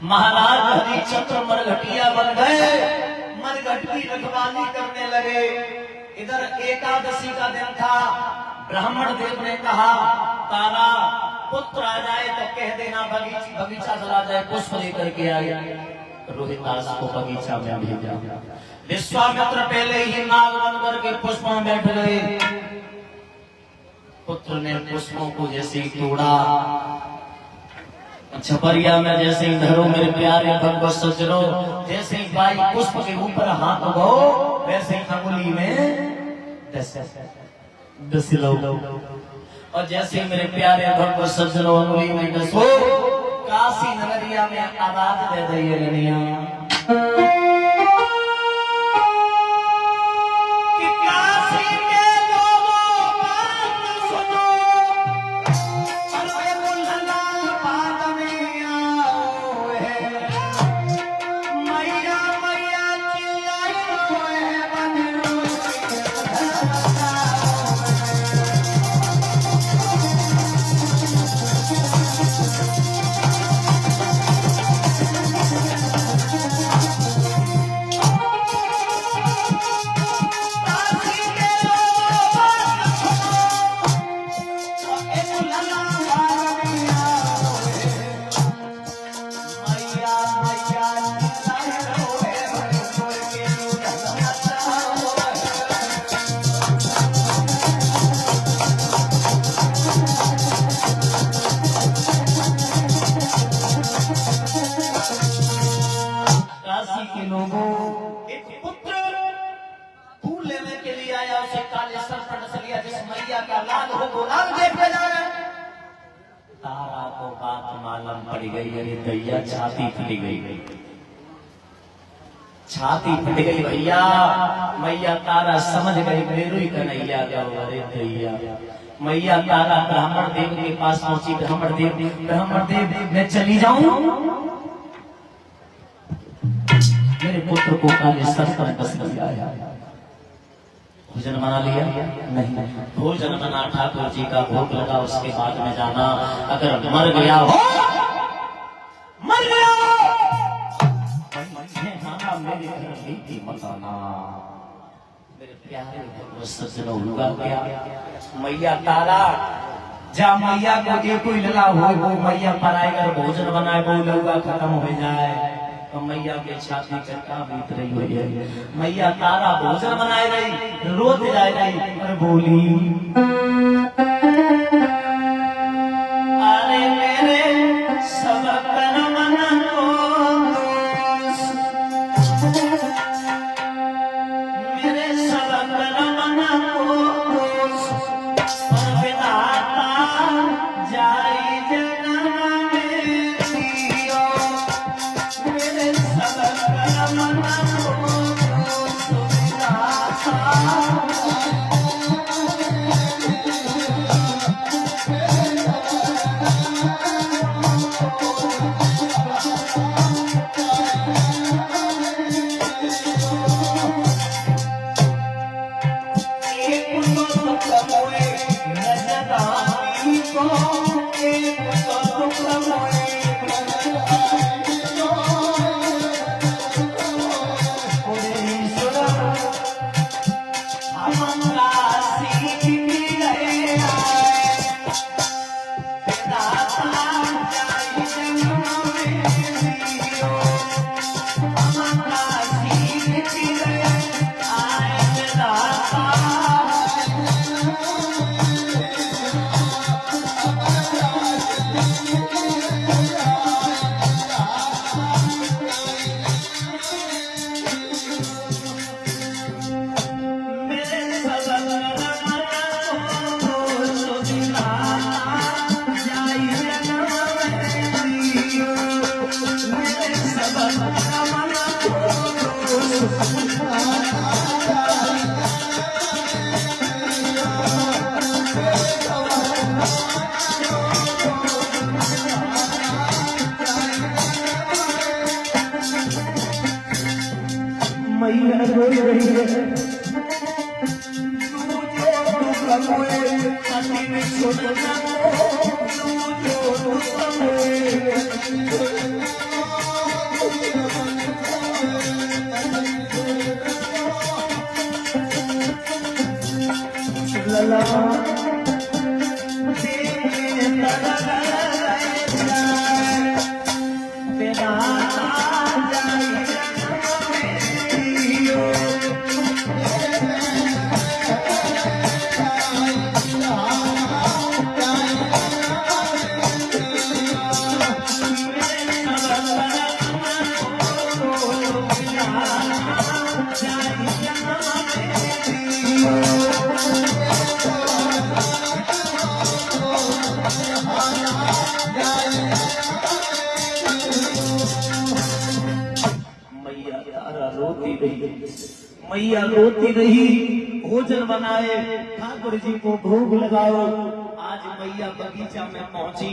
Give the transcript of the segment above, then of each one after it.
महाराज हरिश्चंद्र मरघटिया बन गए, मरघट की रखवाली करने लगे। इधर एकादशी का दिन था। ब्राह्मण देव ने कहा तारा पुत्र आ जाए तो कह देना बगीचा चला जाए, पुष्प लेकर के आए। रोहिदास को बगीचा में भेजा। विश्वामित्र पहले ही नाग बन करके पुष्पों में बैठ गए। पुत्र ने पुष्पों को जैसे ही तोड़ा, छपरिया में जैसे ही धरो मेरे प्यारे भगवत सज्जनों, जैसे ही बाई पुष्प के ऊपर हाथ उठाओ वैसे ही अंगुली में दस लो, और जैसे ही मेरे प्यारे भगवत सज्जनों अंगुली में दसो, काशी नगरिया में आवाज दे रही है दुनिया तारा को बात मालूम पड़ गई। अरे भैया छाती फट गई, छाती फट गई भैया। मैया तारा समझ गई मेरू ही कन्हैया जाओ। अरे भैया मैया तारा ब्राह्मण देव के पास पहुंची। ब्राह्मण देव मैं चली जाऊं, मेरे पुत्र को काले सर पर बस लिया। भोजन बना लिया? नहीं। भोजन बना, ठाकुर जी का भोग लगा, उसके बाद में जाना। अगर मर गया हो, मर गया मेरे घर मत आना। मेरे प्यारे भगवत सज्जनों हुआ क्या? मैया तारा जा मैया को जे कोई लगा हो मैया पर आएगा, भोजन बनाए वो लौगा खत्म हो जाए तो मैया के छाती चक्का बीत रही हो। मैया तारा भोजन बनाए रही, रोत जाए रही और बोली अरे मेरे सब कर्मन को, मेरे सब कर्मन को और विधाता जाई जन्म में दियो। मेरे सब कर्मन को सुविधाता मैया रो रही है। रही, मैया रोती रही। भोजन बनाए, ठाकुर जी को भोग लगाओ। आज मैया बगीचा में पहुंची,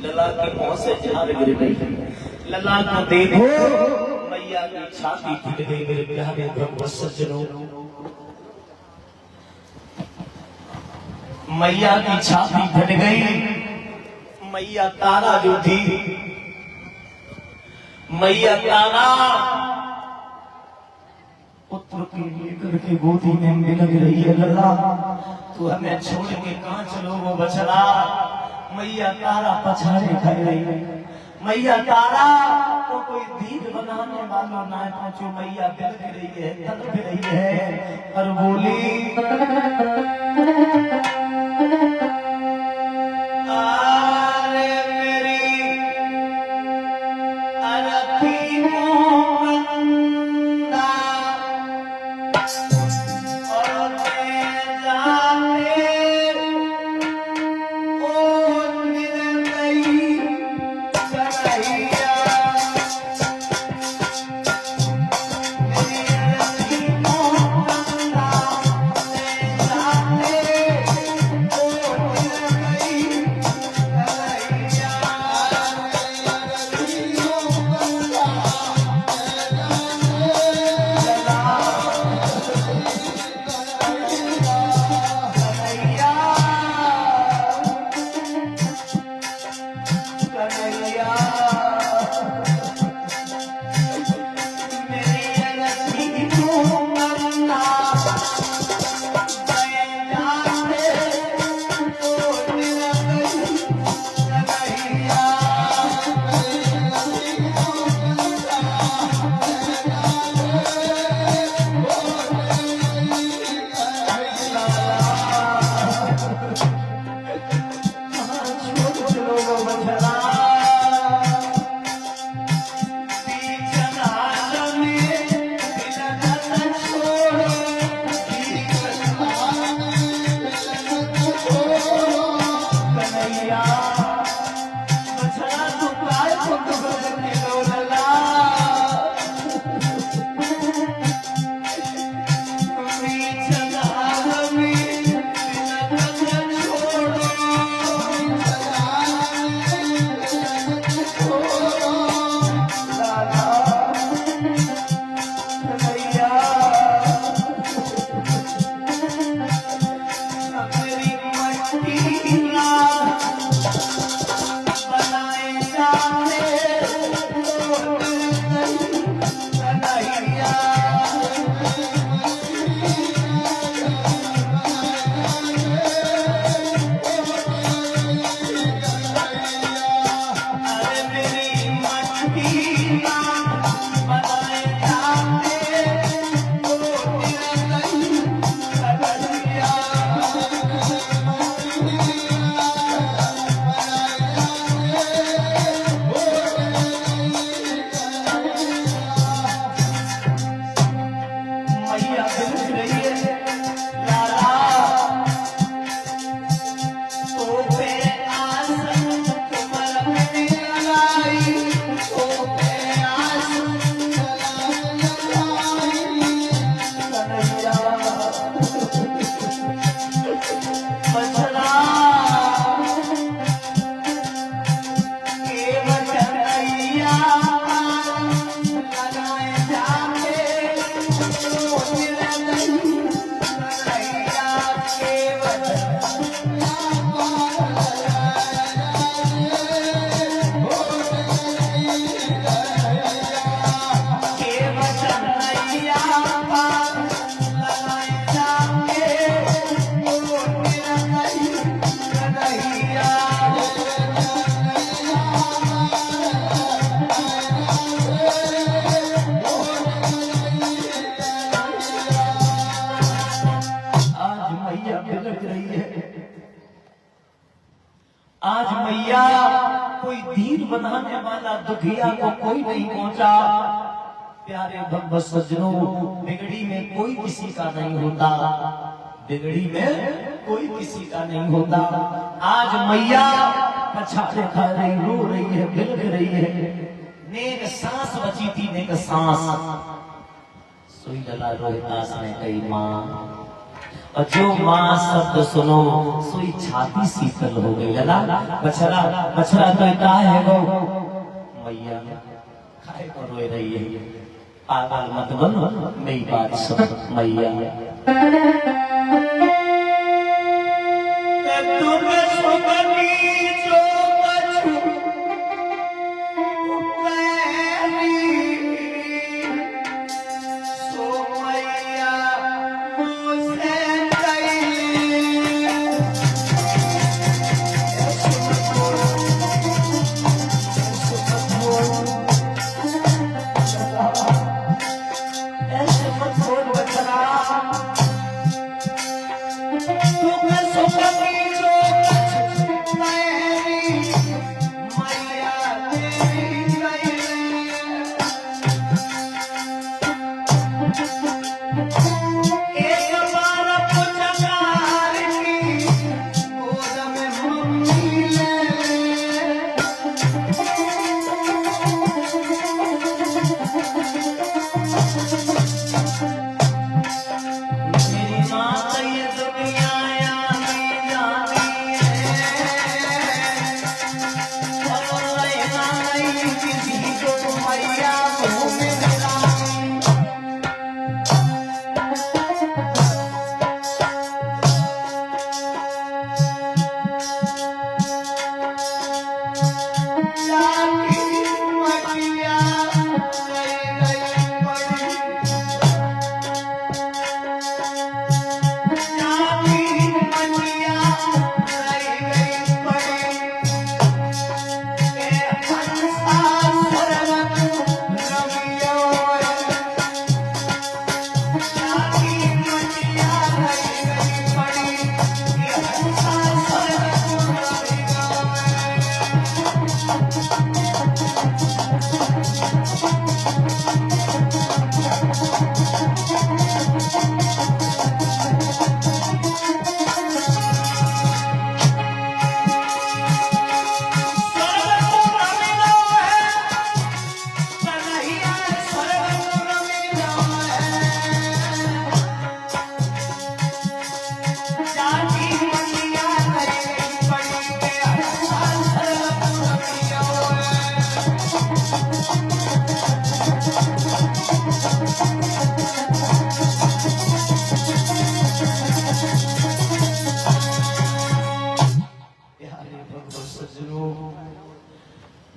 लला के मुंह से झाड़ गिर गई। लला को देखो, मैया की छाती फट गई। मेरे प्यारे भक्त सज्जनों, मैया की छाती फट गई। मैया तारा जो थी, मैया तारा पुत्र की लेकर के गोदी में मिल रही है। लला तू हमें छोड़ के कहां चलो वो बछड़ा। मैया तारा पछाड़े खा रही। मैया तारा तो कोई दीद बनाने वाला ना पहुंचो। मैया बिलख रही है, तड़प रही है और बोली, आज मैया कोई दीन बनाने वाला दुखिया को कोई नहीं पहुंचा। प्यारे भक्त सज्जनों, बिगड़ी में कोई किसी का नहीं होता, बिगड़ी में कोई किसी का नहीं होता। आज मैया पछाड़े खा रही, रो रही है, बिलख रही है। नेक सांस बची थी, नेक सांस। सोई लला रोहितास ने कही माँ, और जो माँ शब्द सुनो सोई छाती शीतल हो गई। लला बछड़ा बछड़ा तो इतना है वो मैया खाए को रोए रही है। पागल मत बनो, मेरी बात सुन मैया।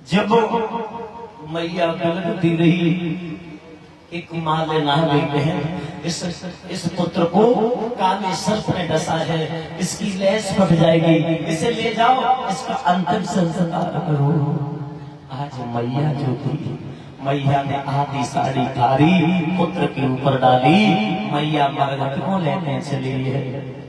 जब मैया गलती रही, एक माँ लेना गई है, इस पुत्र को काले सर्प ने डसा है, इसकी लैस फट जाएगी, इसे ले जाओ, इसका अंतिम संस्कार करो। आज मैया जो थी, मैया ने आधी साड़ी तारी पुत्र के ऊपर डाली, मैया मरघट को लेने चली है।